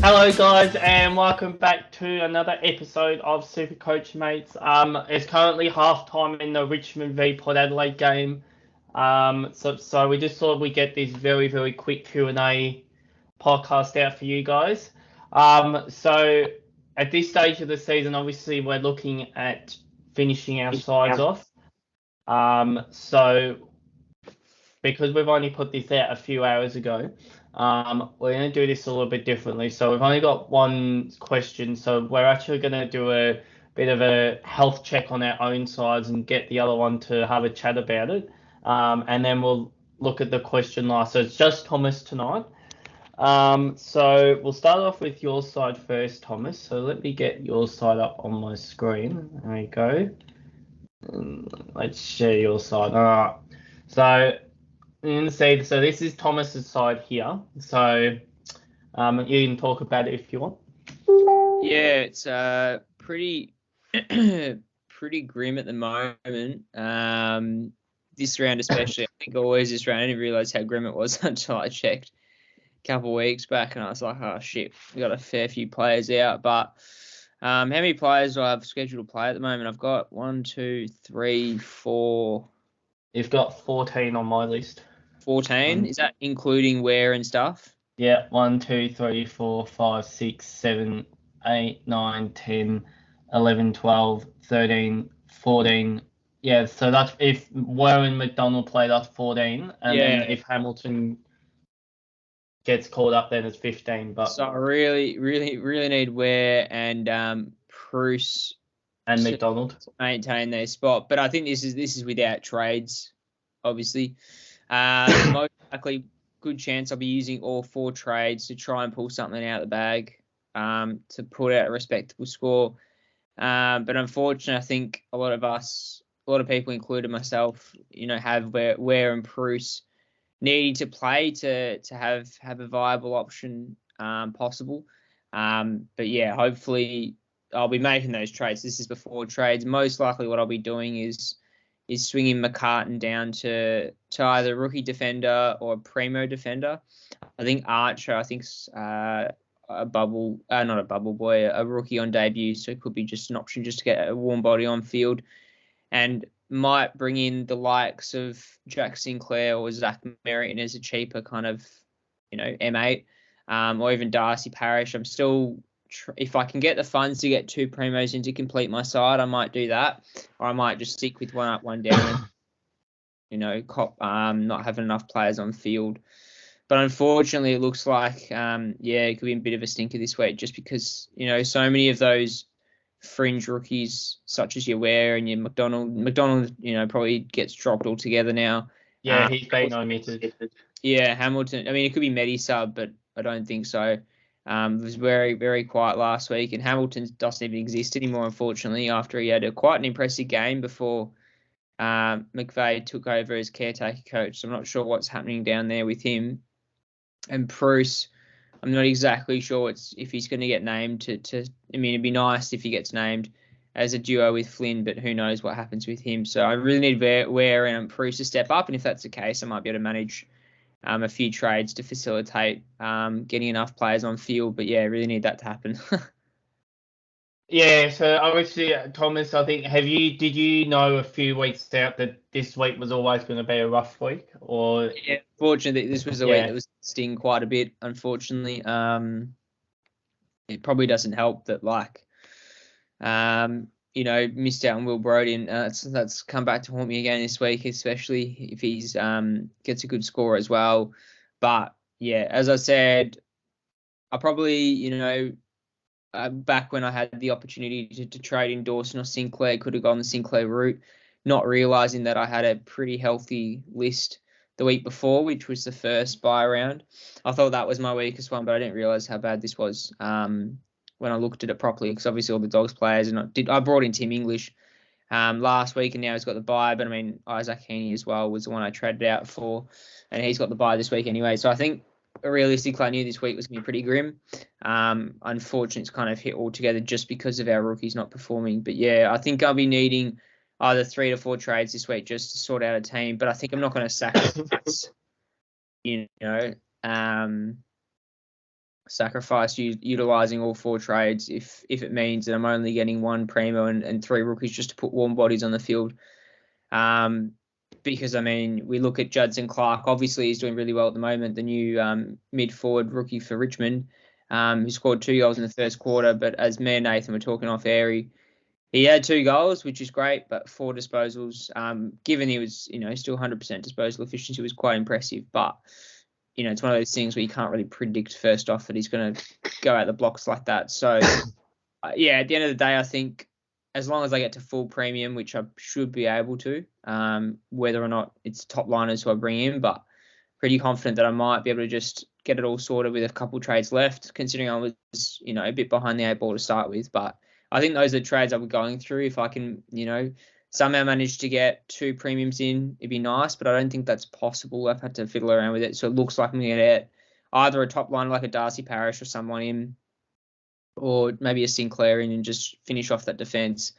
Hello guys and welcome back to another episode of SuperCoach mates. It's currently halftime in the Richmond v Port Adelaide game. So we just thought we'd get this very quick Q&A podcast out for you guys. So at this stage of the season, obviously we're looking at finishing our sides off. So because we've only put this out a few hours ago, we're going to do this a little bit differently. So we've only got one question. So we're actually going to do a bit of a health check on our own sides and get the other one to have a chat about it. And then we'll look at the question last. So it's just Thomas tonight. So we'll start off with your side first, Thomas. So let me get your side up on my screen. There we go. Let's share your side. All right. So you can see, so this is Thomas's side here. So you can talk about it if you want. Yeah, it's pretty pretty grim at the moment. This round especially, I think always this round. I didn't realise how grim it was until I checked a couple of weeks back, and I was like, oh shit, we got a fair few players out. But how many players do I have scheduled to play at the moment? I've got 1, 2, 3, 4. You've got 14 on my list. 14? Is that including wear and stuff? Yeah, 1, 2, 3, 4, 5, 6, 7, 8, 9, 10, 11, 12, 13, 14. Yeah, so that's if Warren McDonald play, that's 14. And then if Hamilton gets called up, then it's 15. But so I really need Ware and Bruce and McDonald maintain their spot. But I think this is without trades, obviously. Most likely, good chance I'll be using all 4 trades to try and pull something out of the bag to put out a respectable score. But unfortunately, I think a lot of people, including myself, have Ware and Bruce needing to play to have a viable option possible. But yeah, hopefully I'll be making those trades. This is before trades. Most likely what I'll be doing is swinging McCartan down to either rookie defender or primo defender. I think Archer, a rookie on debut, so it could be just an option just to get a warm body on field, and might bring in the likes of Jack Sinclair or Zach Merritt as a cheaper kind of, M8, or even Darcy Parish. I'm still, if I can get the funds to get 2 primos in to complete my side, I might do that, or I might just stick with 1 up, 1 down, and, not having enough players on field. But unfortunately, it looks like, it could be a bit of a stinker this week, just because, so many of those fringe rookies, such as your Ware and your McDonald, probably gets dropped altogether now. Yeah, he's been omitted. Yeah, Hamilton. I mean, it could be Medi-sub, but I don't think so. It was very quiet last week, and Hamilton doesn't even exist anymore, unfortunately, after he had quite an impressive game before McVeigh took over as caretaker coach. So I'm not sure what's happening down there with him. And Bruce, I'm not exactly sure if he's going to get named to. I mean, it'd be nice if he gets named as a duo with Flynn, but who knows what happens with him. So I really need Ware and Bruce to step up, and if that's the case, I might be able to manage a few trades to facilitate getting enough players on field. But yeah, I really need that to happen. Yeah, so obviously, Thomas, I think, did you know a few weeks out that this week was always going to be a rough week? Or yeah, fortunately, this was a week that was sting quite a bit, unfortunately. It probably doesn't help that, missed out on Will Brody, and that's come back to haunt me again this week, especially if he's gets a good score as well. But yeah, as I said, I probably, back when I had the opportunity to trade in Dawson or Sinclair, could have gone the Sinclair route, not realising that I had a pretty healthy list the week before, which was the first buy round. I thought that was my weakest one, but I didn't realise how bad this was when I looked at it properly, because obviously all the Dogs players, and I brought in Tim English last week, and now he's got the buy, but I mean, Isaac Heaney as well was the one I traded out for, and he's got the buy this week anyway. So I think realistically, I knew this week was going to be pretty grim. Unfortunately, it's kind of hit all together just because of our rookies not performing. But yeah, I think I'll be needing either 3 to 4 trades this week just to sort out a team. But I think I'm not going to sacrifice, sacrifice utilising all 4 trades if it means that I'm only getting 1 primo and 3 rookies just to put warm bodies on the field. Because, I mean, we look at Judson Clark. Obviously, he's doing really well at the moment, the new mid-forward rookie for Richmond, who scored 2 goals in the first quarter. But as me and Nathan were talking off air, he had 2 goals, which is great, but 4 disposals. Given he was, still 100% disposal efficiency was quite impressive. But, it's one of those things where you can't really predict first off that he's going to go out the blocks like that. So, yeah, at the end of the day, I think as long as I get to full premium, which I should be able to, whether or not it's top liners who I bring in, but pretty confident that I might be able to just get it all sorted with a couple trades left, considering I was, a bit behind the 8 ball to start with. But I think those are the trades I'll be going through. If I can, somehow manage to get 2 premiums in, it'd be nice, but I don't think that's possible. I've had to fiddle around with it. So it looks like I'm going to get either a top liner like a Darcy Parish or someone in, or maybe a Sinclair in, and just finish off that defence.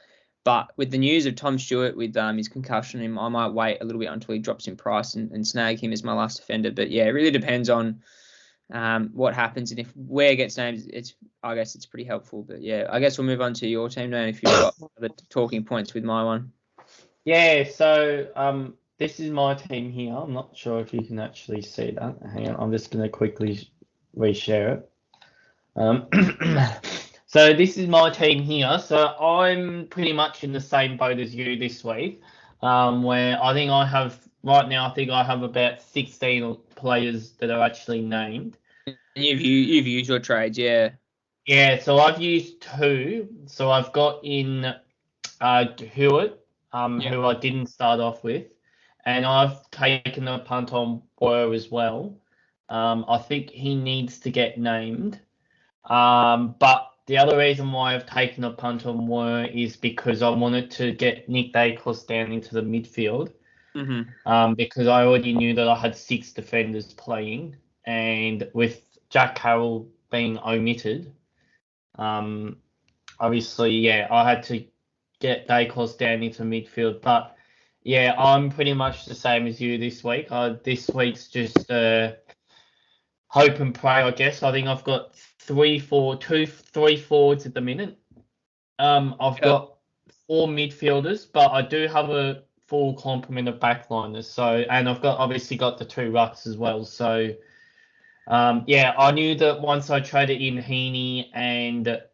But with the news of Tom Stewart with his concussion, I might wait a little bit until he drops in price and snag him as my last defender. But yeah, it really depends on what happens, and if Ware gets named, I guess it's pretty helpful. But yeah, I guess we'll move on to your team now if you've got other talking points with my one. Yeah, so this is my team here. I'm not sure if you can actually see that. Hang on, I'm just going to quickly reshare it. So this is my team here. So I'm pretty much in the same boat as you this week, where I think I have about 16 players that are actually named. You've used your trades, yeah. Yeah, so I've used 2. So I've got in Hewitt, who I didn't start off with, and I've taken a punt on Boyer as well. I think he needs to get named. But the other reason why I've taken a punt on Boyer is because I wanted to get Nick Dacos down into the midfield. Because I already knew that I had 6 defenders playing, and with Jack Carroll being omitted, obviously, yeah, I had to get Dacos down into midfield. But yeah, I'm pretty much the same as you this week. This week's just hope and pray, I guess. I think I've got 3 forwards at the minute. I've got 4 midfielders, but I do have a full complement of backliners. So, and I've obviously got the 2 rucks as well. So, yeah, I knew that once I traded in Heaney and that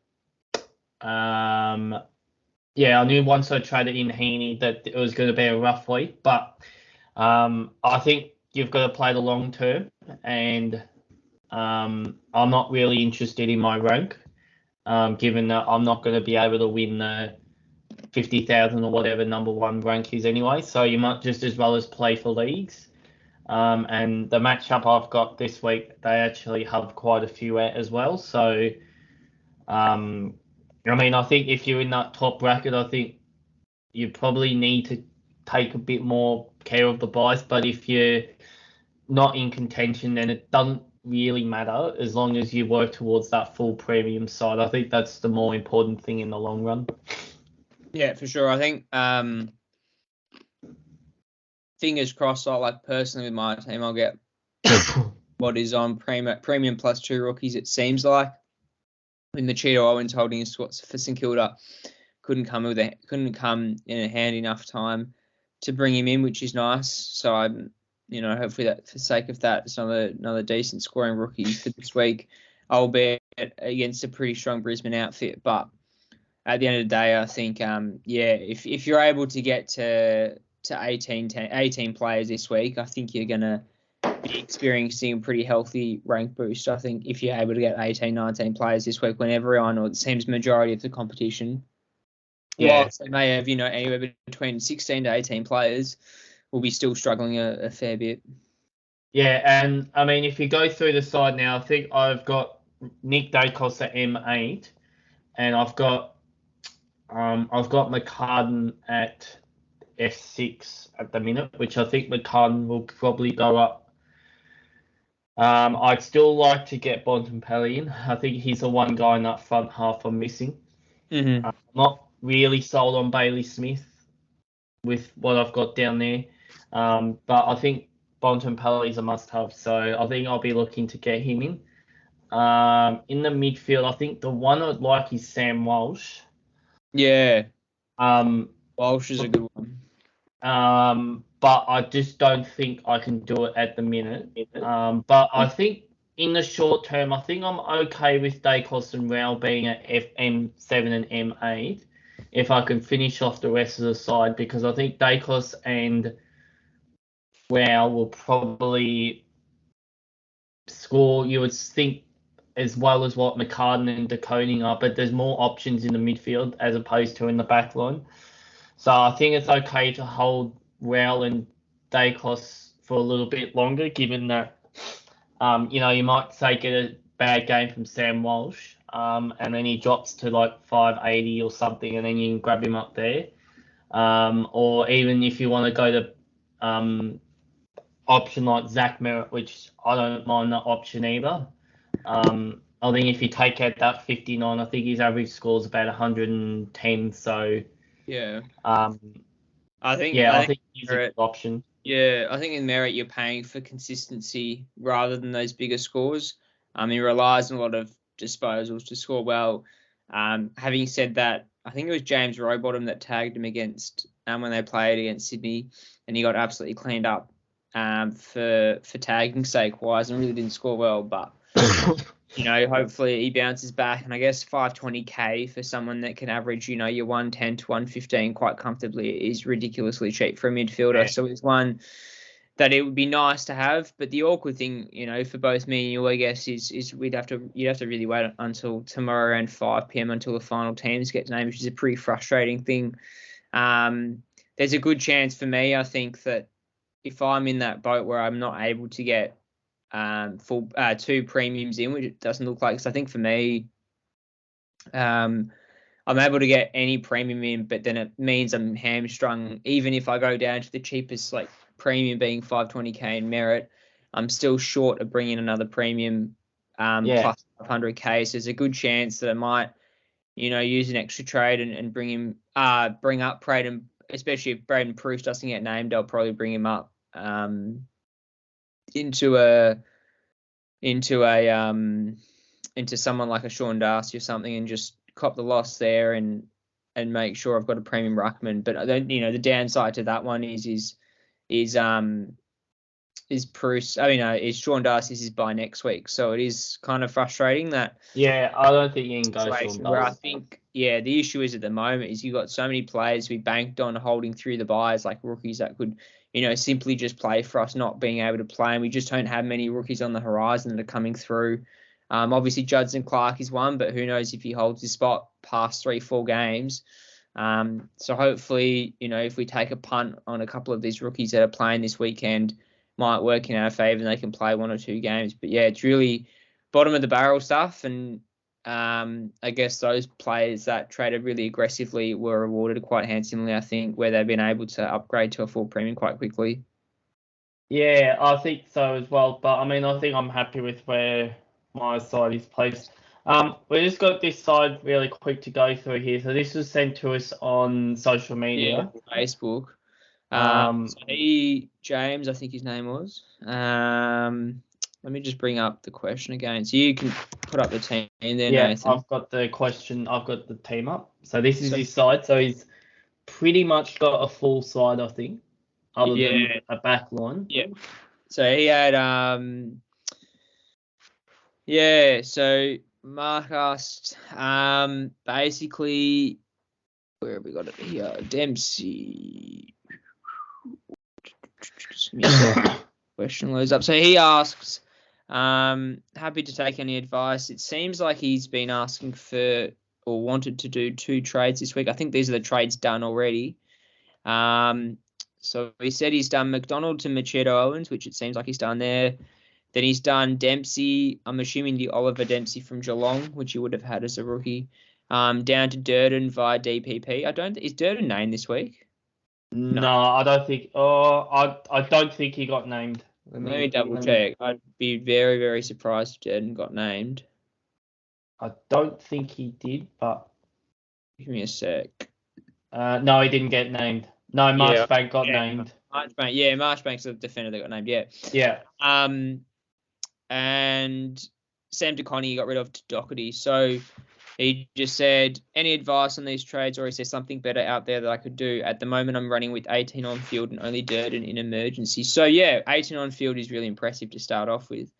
it was going to be a rough week. But I think you've got to play the long term, and I'm not really interested in my rank, given that I'm not going to be able to win the 50,000 or whatever number 1 rank is anyway. So you might just as well as play for leagues. And the matchup I've got this week, they actually have quite a few out as well. So, I mean, I think if you're in that top bracket, I think you probably need to take a bit more care of the buys. But if you're not in contention, then it doesn't really matter as long as you work towards that full premium side. I think that's the more important thing in the long run. Yeah, for sure. I think fingers crossed. Personally with my team, I'll get what is on premium plus 2 rookies. It seems like when the Cheeto Owens holding his squats for St Kilda couldn't come in a handy enough time to bring him in, which is nice. So I'm, hopefully that for the sake of that, it's another decent scoring rookie for this week. I'll be against a pretty strong Brisbane outfit, but at the end of the day, I think, if you're able to get to 18 players this week, I think you're going to be experiencing a pretty healthy rank boost. I think if you're able to get 18, 19 players this week, when everyone, or it seems majority of the competition, whilst they may have, anywhere between 16 to 18 players, will be still struggling a fair bit. Yeah, and I mean, if you go through the side now, I think I've got Nick Dacos at M8, and I've got McCartan at F6 at the minute, which I think McCartan will probably go up. I'd still like to get Bontempelli in. I think he's the one guy in that front half I'm missing. I'm not really sold on Bailey Smith with what I've got down there, but I think Bontempelli is a must-have, so I think I'll be looking to get him in. In the midfield, I think the one I'd like is Sam Walsh. Yeah, Um, Walsh is a good one. but I just don't think I can do it at the minute. But I think in the short term, I think I'm okay with Dacos and Rao being at FM7 and M8 if I can finish off the rest of the side, because I think Dacos and Rao will probably score, you would think, as well as what McCartan and De Koning are, but there's more options in the midfield as opposed to in the back line. So I think it's okay to hold Rao and Dacos for a little bit longer, given that you might say get a bad game from Sam Walsh, and then he drops to like 580 or something, and then you can grab him up there. Or even if you want to go to option like Zach Merritt, which I don't mind that option either. I think if you take out that 59, I think his average score is about 110. So Yeah, I think he's a good option. Yeah, I think in Merritt you're paying for consistency rather than those bigger scores. He relies on a lot of disposals to score well. Having said that, I think it was James Rowbottom that tagged him against when they played against Sydney, and he got absolutely cleaned up for tagging sake wise and really didn't score well. But hopefully he bounces back, and I guess 520k for someone that can average, your 110 to 115 quite comfortably is ridiculously cheap for a midfielder. Yeah. So it's one that it would be nice to have. But the awkward thing, for both me and you, I guess, is you'd have to really wait until tomorrow around 5 p.m. until the final teams get named, which is a pretty frustrating thing. There's a good chance for me, I think, that if I'm in that boat where I'm not able to get full 2 premiums in, which it doesn't look like. Because I think for me, I'm able to get any premium in, but then it means I'm hamstrung. Even if I go down to the cheapest, like premium being 520k in Merit, I'm still short of bringing another premium plus 500k. So there's a good chance that I might, use an extra trade and bring up Braden, especially if Braden Proof doesn't get named. I'll probably bring him up into someone like a Sean Darcy or something, and just cop the loss there and make sure I've got a premium ruckman. But then the downside to that one is Bruce. Is Sean Darcy's is by next week, so it is kind of frustrating that. Yeah, I don't think you can go Sean Darcy. Where I think the issue is at the moment is you've got so many players we banked on holding through the buys, like rookies that could simply just play for us, not being able to play, and we just don't have many rookies on the horizon that are coming through. Obviously Judson Clark is one, but who knows if he holds his spot past 3-4 games. So hopefully, if we take a punt on a couple of these rookies that are playing this weekend, might work in our favour and they can play 1 or 2 games. But yeah, it's really bottom of the barrel stuff, and I guess those players that traded really aggressively were rewarded quite handsomely, I think, where they've been able to upgrade to a full premium quite quickly. Yeah, I think so as well. But I think I'm happy with where my side is placed. We just got this side really quick to go through here. So this was sent to us on social media. Yeah, Facebook. James, I think his name was. Let me just bring up the question again. So you can put up the team there, yeah, Nathan. I've got the question. I've got the team up. So this is his side. So he's pretty much got a full side, I think, other than a back line. Yeah. So he had so Mark asked basically, where have we got it here? Dempsey. Question loads up. So he asks, happy to take any advice. It seems like he's been asking for or wanted to do 2 trades this week. I think these are the trades done already. So he said he's done McDonald to Machado Owens, which it seems like he's done there. Then he's done Dempsey. I'm assuming the Oliver Dempsey from Geelong, which he would have had as a rookie. Down to Durden via DPP. Is Durden named this week? No, I don't think. I don't think he got named. Let me double check. I'd be very, very surprised if Durden got named. I don't think he did, but give me a sec. No, he didn't get named. No, Marchbank got named. Marchbank's the defender that got named. Yeah. Yeah. And Sam DeConnie got rid of Doherty. So he just said, any advice on these trades, or is there something better out there that I could do? At the moment, I'm running with 18 on field and only Durden in emergency. So, yeah, 18 on field is really impressive to start off with.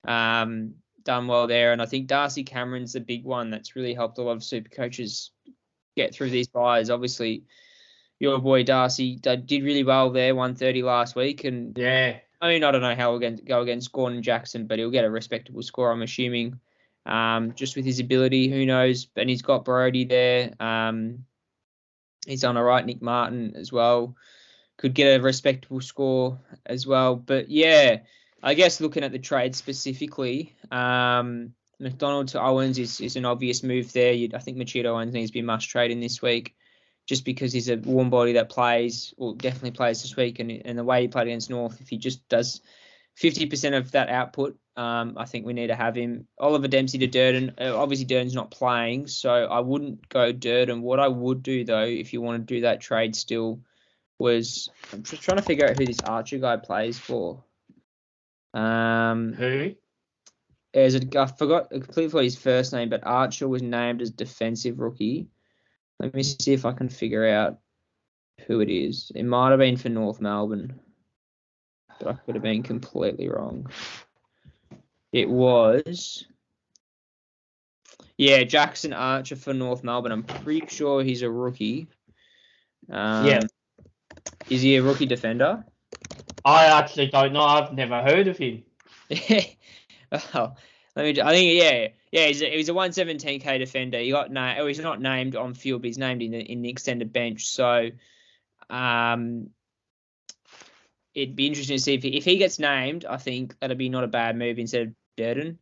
Done well there. And I think Darcy Cameron's the big one that's really helped a lot of super coaches get through these buys. Obviously, your boy Darcy did really well there, 130 last week. And yeah, I mean, I don't know how we'll go against Gordon Jackson, but he'll get a respectable score, I'm assuming. Just with his ability, who knows? And he's got Brody there. He's done all right. Nick Martin as well could get a respectable score as well. But yeah, I guess looking at the trade specifically, McDonald to Owens is an obvious move there. I think Machida Owens needs to be must trade in this week, just because he's a warm body that plays, or definitely plays this week, and the way he played against North, if he just does 50% of that output, I think we need to have him. Oliver Dempsey to Durden. Obviously, Durden's not playing, so I wouldn't go Durden. What I would do, though, if you want to do that trade still, was I'm just trying to figure out who this Archer guy plays for. who? I completely forgot his first name, but Archer was named as defensive rookie. Let me see if I can figure out who it is. It might have been for North Melbourne, but I could have been completely wrong. It was, yeah, Jackson Archer for North Melbourne. I'm pretty sure he's a rookie. Yeah. Is he a rookie defender? I actually don't know. I've never heard of him. Well, I think he's a 117k defender. He got he's not named on field, but he's named in the extended bench. So, it'd be interesting to see if he gets named. I think that'd be not a bad move instead of Durden.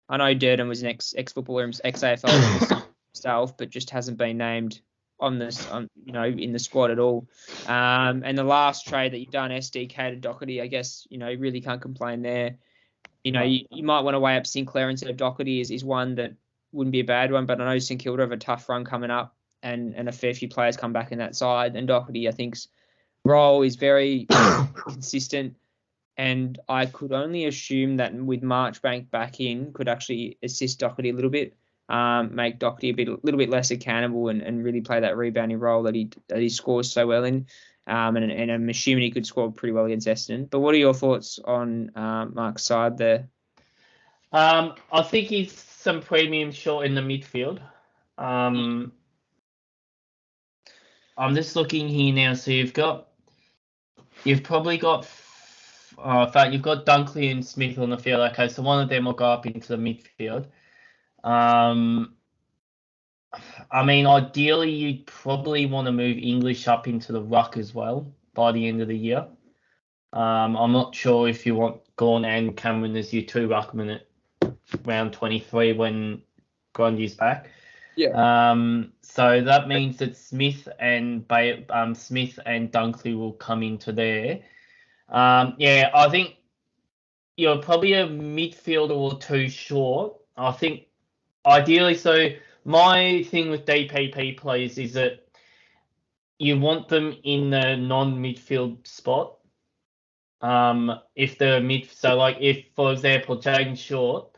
I know Durden was an ex-footballer, ex-AFL himself, but just hasn't been named in the squad at all. And the last trade that you've done, SDK to Doherty, I guess, you really can't complain there. You might want to weigh up Sinclair instead of Doherty is one that wouldn't be a bad one, but I know St Kilda have a tough run coming up, and a fair few players come back in that side. And Doherty, I think's role is very consistent, and I could only assume that with Marchbank back in, could actually assist Doherty a little bit, make Doherty a little bit less accountable, and really play that rebounding role that he scores so well in. And I'm assuming he could score pretty well against Essendon. But what are your thoughts on Mark's side there? I think he's some premium short in the midfield. I'm just looking here now. So you've probably got, in fact, you've got Dunkley and Smith on the field. Okay, so one of them will go up into the midfield. I mean, ideally, you'd probably want to move English up into the ruck as well by the end of the year. I'm not sure if you want Gawn and Cameron as your two ruckmen at round 23 when Grundy's back. Yeah. So that means that Smith and Dunkley will come into there. Yeah, I think you're probably a midfielder or two short. I think ideally, so my thing with DPP players is that you want them in the non-midfield spot. If for example, Jaden Short,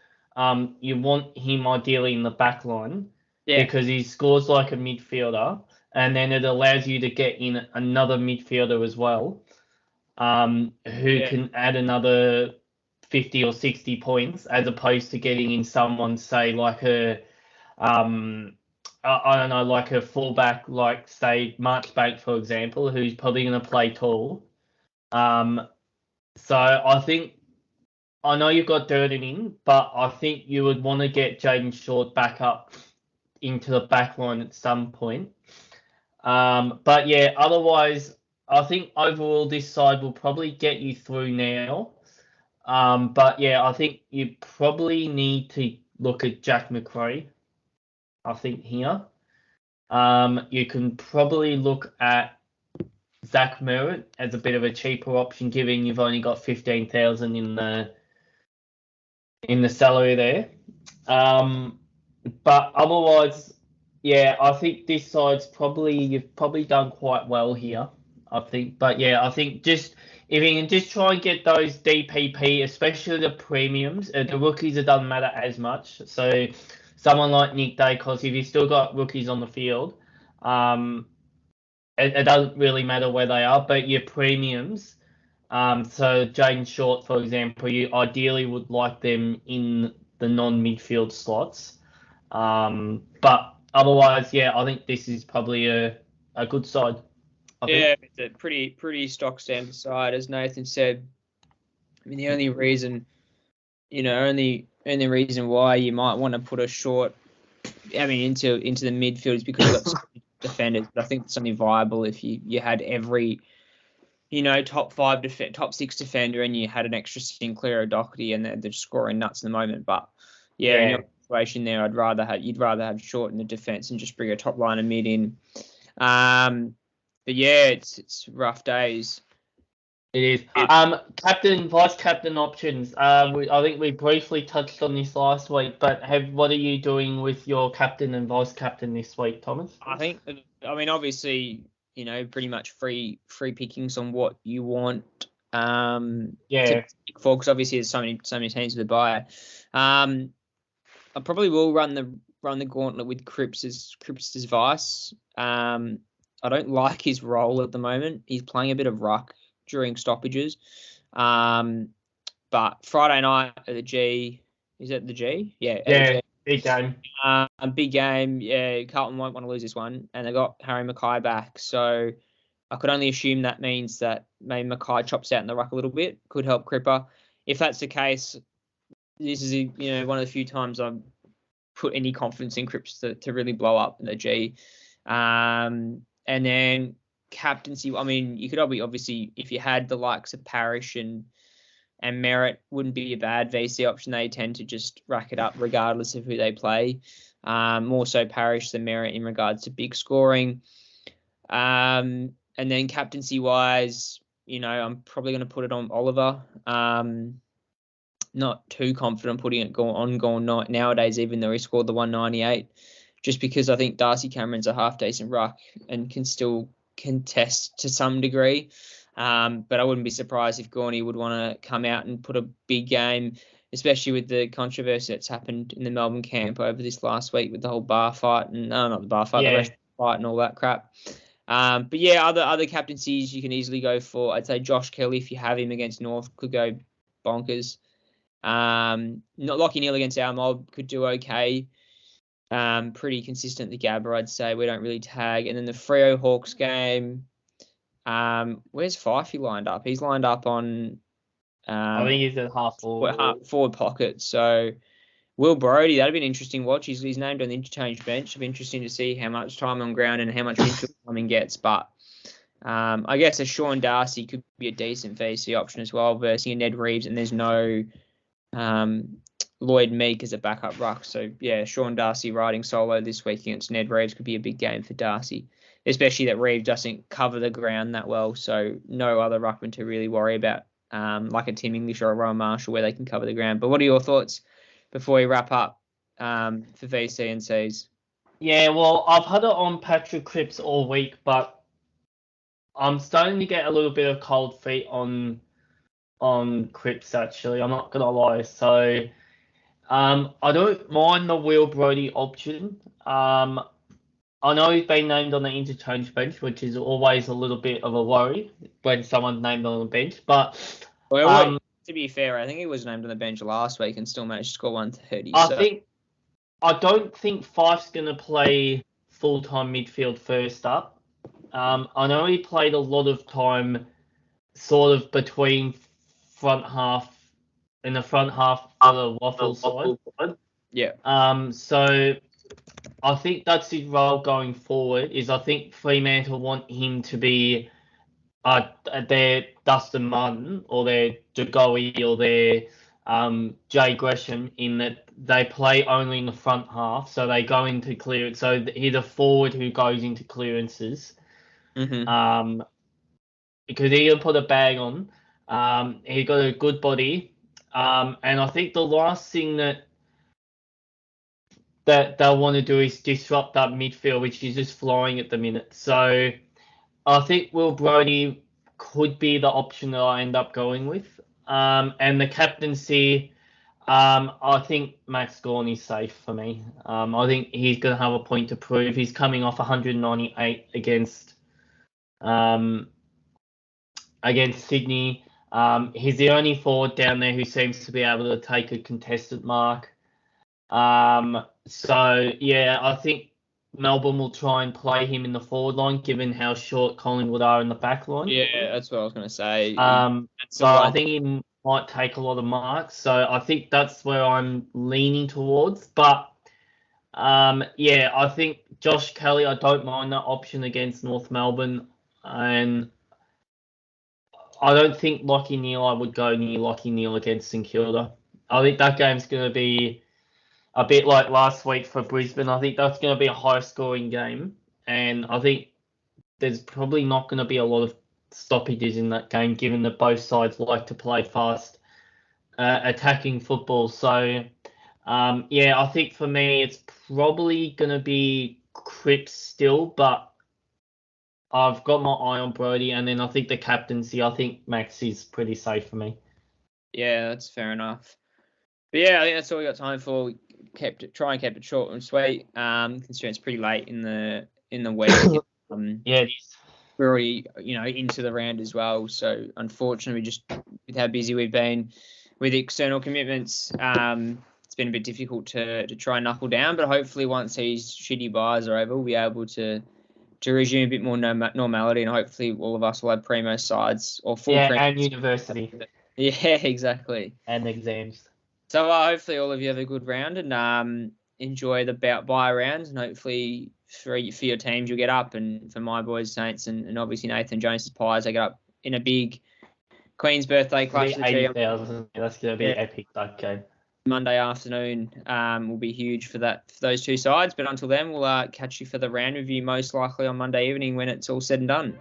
you want him ideally in the back line, because he scores like a midfielder, and then it allows you to get in another midfielder as well, who can add another 50 or 60 points, as opposed to getting in someone, say, like a I don't know, like a fullback, like say Marchbank, for example, who's probably going to play tall. So I know you've got Durden in, but I think you would want to get Jaden Short back up into the back line at some point. But yeah, otherwise, I think overall this side will probably get you through now. But yeah, I think you probably need to look at Jack McRae. I think here. You can probably look at Zach Merritt as a bit of a cheaper option, given you've only got 15,000 in the salary there. But otherwise, yeah, I think this side's you've probably done quite well here. I think. But yeah, I think just if you can just try and get those DPP, especially the premiums, the rookies, it doesn't matter as much. So someone like Nick Dacos, if you've still got rookies on the field, um, it doesn't really matter where they are, but your premiums. So Jaden Short, for example, you ideally would like them in the non-midfield slots. But otherwise, yeah, I think this is probably a good side. I think. Yeah, it's a pretty stock standard side, as Nathan said. I mean, the only reason, only reason why you might want to put a Short, into the midfield is because you've got some defenders. But I think it's something viable if you had every, top six defender, and you had an extra Sinclair or Doherty, and they're just scoring nuts in the moment. But yeah, in your situation there, you'd rather have Short in the defence and just bring a top line of mid in. But yeah, it's rough days. It is. Captain, vice captain options. I think we briefly touched on this last week, but what are you doing with your captain and vice captain this week, Thomas? Obviously, pretty much free pickings on what you want. To pick for, because obviously there's so many teams to buy. I probably will run the gauntlet with Cripps' vice. I don't like his role at the moment. He's playing a bit of ruck during stoppages. But Friday night at the G, is it the G? Yeah. Yeah, big game. A big game. Yeah, Carlton won't want to lose this one. And they got Harry Mackay back. So I could only assume that means that maybe Mackay chops out in the ruck a little bit. Could help Cripper. If that's the case, this is one of the few times I've put any confidence in Cripps to really blow up in the G. And then captaincy, you could obviously, if you had the likes of Parrish and Merritt, wouldn't be a bad VC option. They tend to just rack it up regardless of who they play. More so Parrish than Merritt in regards to big scoring. And then captaincy wise, I'm probably going to put it on Oliver. Not too confident putting it on nowadays, even though he scored the 198. Just because I think Darcy Cameron's a half decent ruck and can still contest to some degree. But I wouldn't be surprised if Gorney would want to come out and put a big game, especially with the controversy that's happened in the Melbourne camp over this last week with the whole bar fight and not the bar fight, the rest fight and all that crap. But yeah, other captaincies you can easily go for. I'd say Josh Kelly, if you have him against North, could go bonkers. Not Lockie Neal against our mob could do okay. Pretty consistent, the Gabba, I'd say. We don't really tag. And then the Freo Hawks game, where's Fifey lined up? He's lined up on I think he's at half forward pocket. So Will Brodie, that'd be an interesting watch. He's named on the interchange bench. It'd be interesting to see how much time on ground and how much infield time he gets. But I guess a Sean Darcy could be a decent VC option as well versus a Ned Reeves, and there's no Lloyd Meek as a backup ruck. So, yeah, Sean Darcy riding solo this week against Ned Reeves could be a big game for Darcy, especially that Reeves doesn't cover the ground that well, so no other ruckman to really worry about, like a Tim English or a Rowan Marshall where they can cover the ground. But what are your thoughts before we wrap up for VC and Cs? Yeah, well, I've had it on Patrick Cripps all week, but I'm starting to get a little bit of cold feet on Cripps, actually. I'm not going to lie. So I don't mind the Will Brodie option. I know he's been named on the interchange bench, which is always a little bit of a worry when someone's named on the bench. But to be fair, I think he was named on the bench last week and still managed to score 130. I don't think Fife's going to play full-time midfield first up. I know he played a lot of time sort of between in the front half of the Waffle side. Yeah. So I think that's his role going forward. I think Fremantle want him to be their Dustin Martin or their Degoe or their Jay Gresham, in that they play only in the front half, so they go into clearance. So he's a forward who goes into clearances. Mm-hmm. Because he can put a bag on. He got a good body. And I think the last thing that they'll want to do is disrupt that midfield, which is just flying at the minute. So I think Will Brodie could be the option that I end up going with. And the captaincy, I think Max Gawn is safe for me. I think he's going to have a point to prove. He's coming off 198 against Sydney. He's the only forward down there who seems to be able to take a contested mark. So yeah, I think Melbourne will try and play him in the forward line, given how short Collingwood are in the back line. Yeah, that's what I was going to say. So I think he might take a lot of marks. So I think that's where I'm leaning towards. But yeah, I think Josh Kelly, I don't mind that option against North Melbourne. And I don't think Lachie Neale, I would go near Lachie Neale against St Kilda. I think that game's going to be a bit like last week for Brisbane. I think that's going to be a high scoring game. And I think there's probably not going to be a lot of stoppages in that game, given that both sides like to play fast, attacking football. So, yeah, I think for me, it's probably going to be Cripps still, but I've got my eye on Brodie, and then I think the captaincy, I think Max is pretty safe for me. Yeah, that's fair enough. But yeah, I think that's all we got time for. We kept it short and sweet. Considering it's pretty late in the week. Yeah, it is. We're already, into the round as well. So unfortunately, just with how busy we've been with external commitments, it's been a bit difficult to try and knuckle down. But hopefully, once these shitty buys are over, we'll be able to resume a bit more normality, and hopefully all of us will have primo sides or full. Yeah, and university. Yeah, exactly. And exams. So hopefully all of you have a good round and enjoy the buy rounds, and hopefully for your teams you'll get up, and for my boys Saints and obviously Nathan Jones's Pies, I get up in a big Queen's birthday clash. 80,000. That's going to be epic, that game. Monday afternoon will be huge for those two sides. But until then, we'll catch you for the round review most likely on Monday evening when it's all said and done.